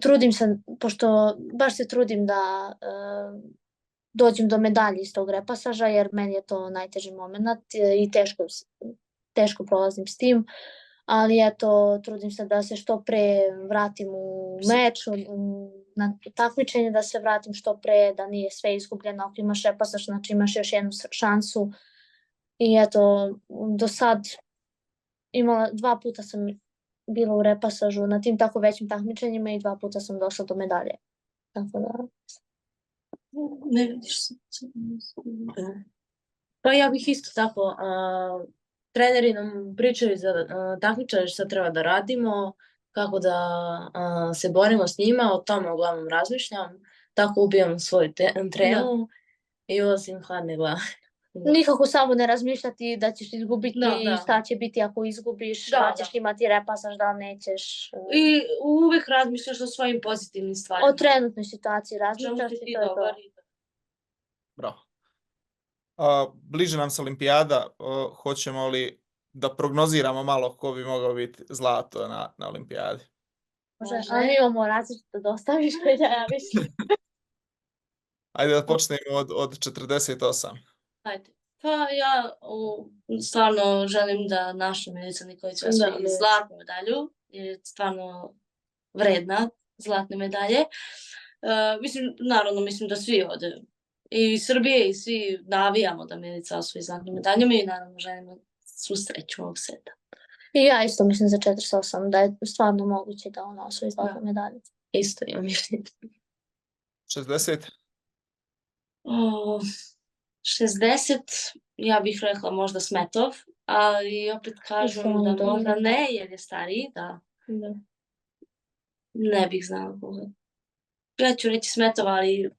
Trudim se, pošto baš se trudim da dođem do medalje iz tog repasaža, jer meni je to najteži moment i teško prolazim s tim. Ali eto, trudim se da se što pre vratim u meč, na takmičenje, da se vratim što pre, da nije sve izgubljeno. Ako imaš repasaž, znači imaš još jednu šansu. I eto, do sad imala 2 puta sam bila u repasažu na tim tako većim takmičenjima i 2 puta sam došla do medalje. Tako da... Ne vidiš se. Pa ja bih isto tako, treneri nam pričaju za takmičare šta treba da radimo, kako da se borimo s njima, o tome uglavnom razmišljam, tako ubijam svoju tremu i ulazim hladne glave. Nikako samo ne razmišljati da ćeš izgubiti, Da. šta će biti ako izgubiš, Da, da ćeš imati repasaž, da nećeš. I uvek razmišljaš o svojim pozitivnim stvarima. O trenutnoj situaciji Čemu razmišljaš si i ti to je to. dobar. Bravo. Bliže nam se olimpijada, hoćemo li da prognoziramo malo ko bi mogao biti zlato na olimpijadi? Može, ali mi imamo različito dosta mišljenja, ja mislim. Ajde da počnemo od 48. Ajde. Pa ja stvarno želim da naša Milica Nikolić osvoji zlatnu medalju, jer je stvarno vredna zlatne medalje. Naravno, mislim da svi ovde i Srbije i svi navijamo da Milica osvoji zlatnu medalju i naravno želimo svu sreću ovog seta. I ja isto mislim za 48, da je stvarno moguće da ona osvoji zlatnu medalju. Isto imam mišljenje. 60. O, 60, ja bih rekla možda Smetov, ali opet kažem on da je možda dobar. ne, jer je stariji, da. Da. Ne bih znala koga. Ja ću reći Smetov, ali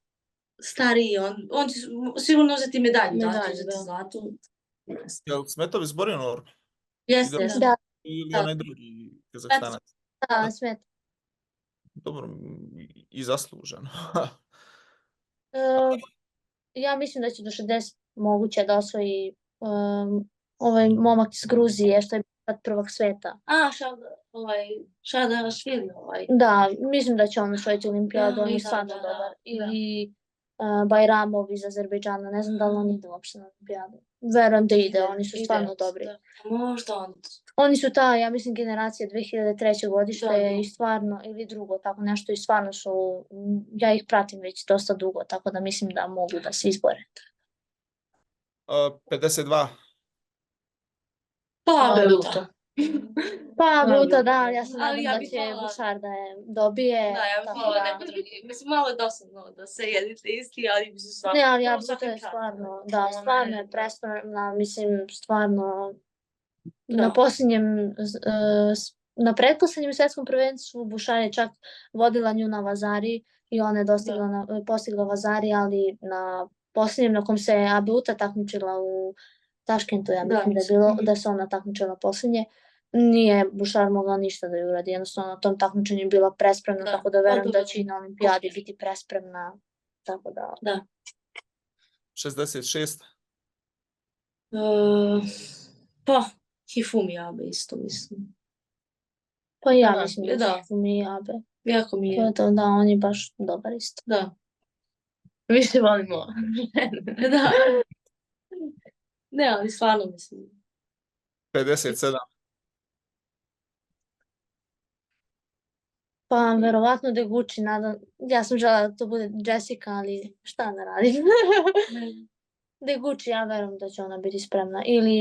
stariji, on će sigurno uzeti medalju, da će Medalju, uzeti da. zlatu. Jel Smetov izborio normu? Jeste, Ide- jeste. Da, Ili Da. onaj drugi Kazahstanac? da, Smet. Dobro, i zasluženo. E, ja mislim da će do 60 moguće da osvoji ovaj momak iz Gruzije što je bio prvak sveta. Šadašvili, Da, mislim da će on osvojiti olimpijadu, Da, on je da, stvarno da, dobar. da. Ili Bajramov iz Azerbejdžana, ne znam da li on ide uopšte na olimpijadu. Verujem da ide, oni su stvarno dobri. Da. Možda on. Oni su ta, ja mislim, generacija 2003. godište Da, da. i stvarno, ili drugo, tako nešto, i stvarno su, ja ih pratim već dosta dugo, tako da mislim da mogu da se izbore. 52. Pa, Beluta. Pa, Da, Buta, da. da, ja se Ali nadam ja da bih će volila- Bušar da je dobije. Da, ja bih tako volila da- neko drugi. Mislim, malo je dosadno da se jedite isti, ali bi se stvarno... Ne, ali ja prvo Buta svaka je čast. stvarno, da, Ona stvarno je je- prespremna, mislim, stvarno, Da. na posljednjem, na pretposlednjem svetskom prvenstvu Bušar je čak vodila nju na Vazari i ona je postigla Vazari, ali na posljednjem na kom se Abuta takmičila u Taškentu, ja Da, mislim da je mislim. bilo, da se ona takmičila posljednje, nije Bušar mogla ništa da ju uradi, jednostavno na tom takmičenju je bila prespremna, Da, tako da verujem gotovo da će i na olimpijadi biti prespremna, tako da... 66. Pa, Hifumi Abe isto mislim. Pa ja Aha, mislim da da. su mi Abe. Jako mi To je. je to, da, on je baš dobar isto. Da. Više volimo. Da. Ne, ali stvarno mislim. 57. Pa verovatno Deguči, ja sam žela da to bude Jessica, ali šta da radim. Deguči, ja verujem da će ona biti spremna. Ili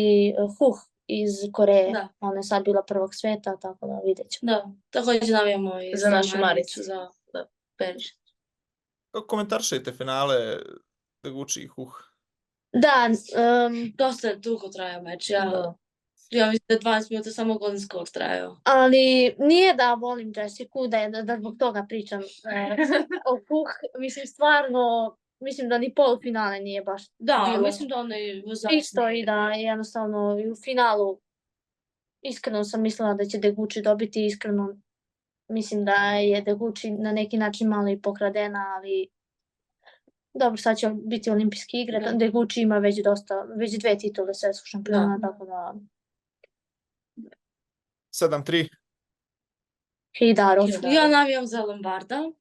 Huh iz Koreje, Da. ona je sad bila prvog sveta, tako da vidjet ćemo. Da, također navijamo i Za našu Maricu. Za Periš. Kako komentaršajte finale Deguči i Huh? Da, Dosta je dugo trajao meč. Da. Ja mislim da je 20 minuta samo golden score trajao. ali nije da volim Jessicu, da zbog toga pričam o Huh. Mislim, stvarno, mislim da ni polufinale nije baš Da, bilo. mislim da ona je Isto i da jednostavno i u finalu iskreno sam mislila da će Deguči dobiti, iskreno mislim da je Deguči na neki način malo i pokradena, ali dobro, sad će biti olimpijske igre, Da. Deguči ima već 2 titule svetskog šampiona, Da. tako da 7-3. Heidarov. Ja navijam za Lombarda.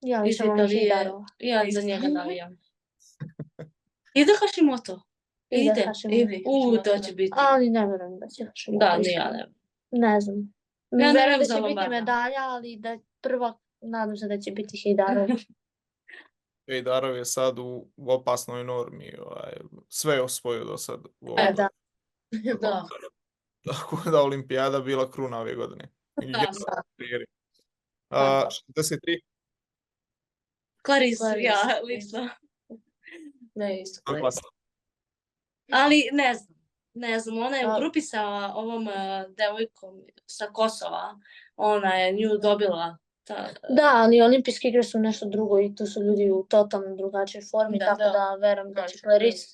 Ja Iz više volim Italije. Heidarova. Ja za njega navijam. Ide Hashimoto. Ide Hashimoto. To će biti. Ali ne verujem da će Hashimoto. Da, ni ja ne. Ne znam. Ja Verujem navijam da za će biti Lombarda. medalja, ali da prva, nadam se da će biti Heidarov. Ejdarov je sad u opasnoj normi. Sve je osvojio do sad. u ovom. Da. Da. Tako da olimpijada bila kruna ove godine. Da. 63. Clarice, Clarice. ja, lično. Ne, isto. Glasno. Ali ne znam, ona je u A- grupi sa ovom devojkom sa Kosova, ona je nju dobila. Da, ali olimpijske igre su nešto drugo i tu su ljudi u totalno drugačijoj formi, Da, tako da. da verujem da će Da. Clarice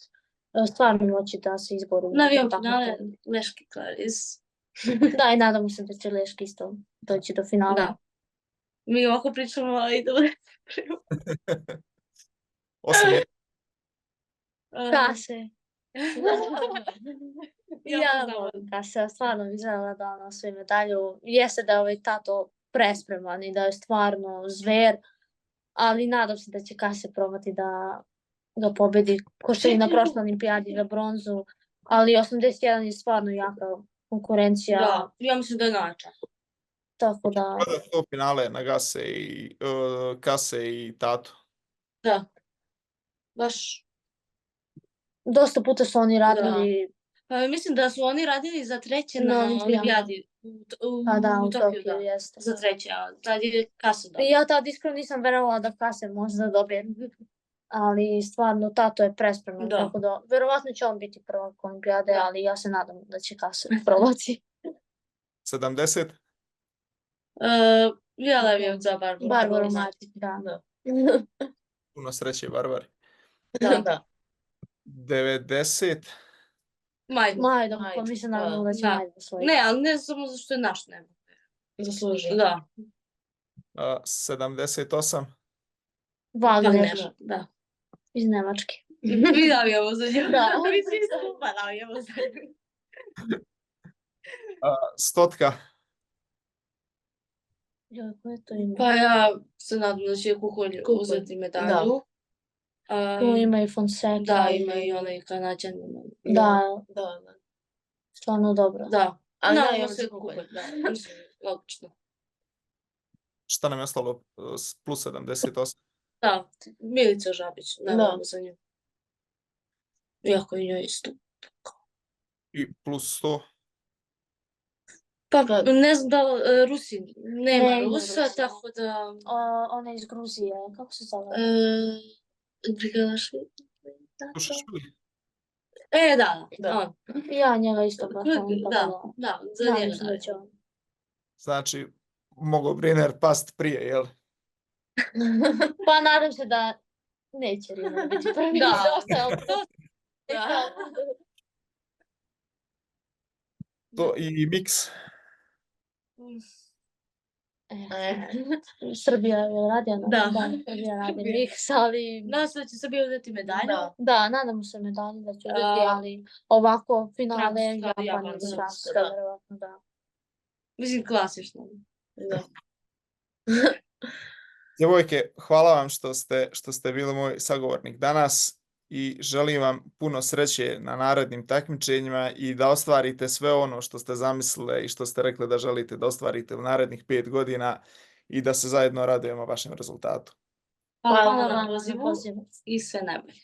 stvarno moći da se izbori. u Navijam tom finale takmičenju. Leški Clarice. Da, i nadamo se da će Leški isto doći do finala. Da. Mi ovako pričamo, a ide u 8-1. Kase. Ja Ja znam. volim Kase, stvarno bi želela da ona osvoji medalju. Jeste da je ovaj tato prespreman i da je stvarno zver, ali nadam se da će Kase probati da ga pobedi, ko što je i na prošloj olimpijadi za bronzu, ali 81 je stvarno jaka konkurencija, Da, ja mislim da je najjača. tako da Kada je to finale na Kase i Tatu? Da. Baš. dosta puta su oni radili, Mislim da su oni radili za treće Na na olimpijadi. olimpijadi. Pa da, u Tokiju, Tokiju da. jeste. Za treće, a tad je Kase I dobio. ja tad iskreno nisam verovala da Kase može da dobije. Ali stvarno, Tato je prespreman. Da. Tako da, verovatno će on biti prvak olimpijade, Da. ali ja se nadam da će Kase probati. 70, Ja bi za Barbaru. Barbaru Martic, da. Da. puno sreće Barbari. Da. Da. 90, Majdu. Majda, pa Majda, mislim da. naravno da će Da. Majda osvojiti. Ne, ali ne samo zato što je naš nema. Zaslužio. Da. 78, Wagner Wagner, da. iz Nemačke. Mi navijamo za nju. Da. Mi svi skupa navijamo za nju. stotka, Joj, ko je to ime? Pa ja se nadam da će Kukolj Kukolj, uzeti medalju. Tu ima i Fonseca. Da, ima i onaj Kanađan. Da, Da, da. stvarno dobro. Da. Ali Nadamo najavno se za Kukolj, Kukolj. da. Mislim, logično. šta nam je ostalo? Plus 78. Da, Milica Žabić, navijamo za nju. Iako je njoj isto. I plus 100. Pa ne znam da li Rusi, nema Ne, ima Rusa, Rusa. tako da... Ona iz Gruzije, kako se zove? Grigalašvili? Slušašvili? Da, Da. on. Ja njega isto baš volim, tako Da, da, za nadam njega se da će on. Znači, mogo Briner past prije, jel? Pa nadam se da neće Rina biti prvi. Da. Da. To i miks. Srbija je radila na Da. Srbija radi Srbija. miks, ali Nadam se da će Srbija uzeti medalju. Da. da, nadamo se medalji da će uzeti, A, ali ovako finale Francuska, Japan Japan, ili Francuska, da. verovatno da. Mislim, klasično. Da. Djevojke, hvala vam što ste bili moj sagovornik danas i želim vam puno sreće na narednim takmičenjima i da ostvarite sve ono što ste zamislili i što ste rekli da želite da ostvarite u narednih 5 godina i da se zajedno radujemo vašem rezultatu. Hvala Hvala vam vam na na pozivu pozivu. i sve najbolje.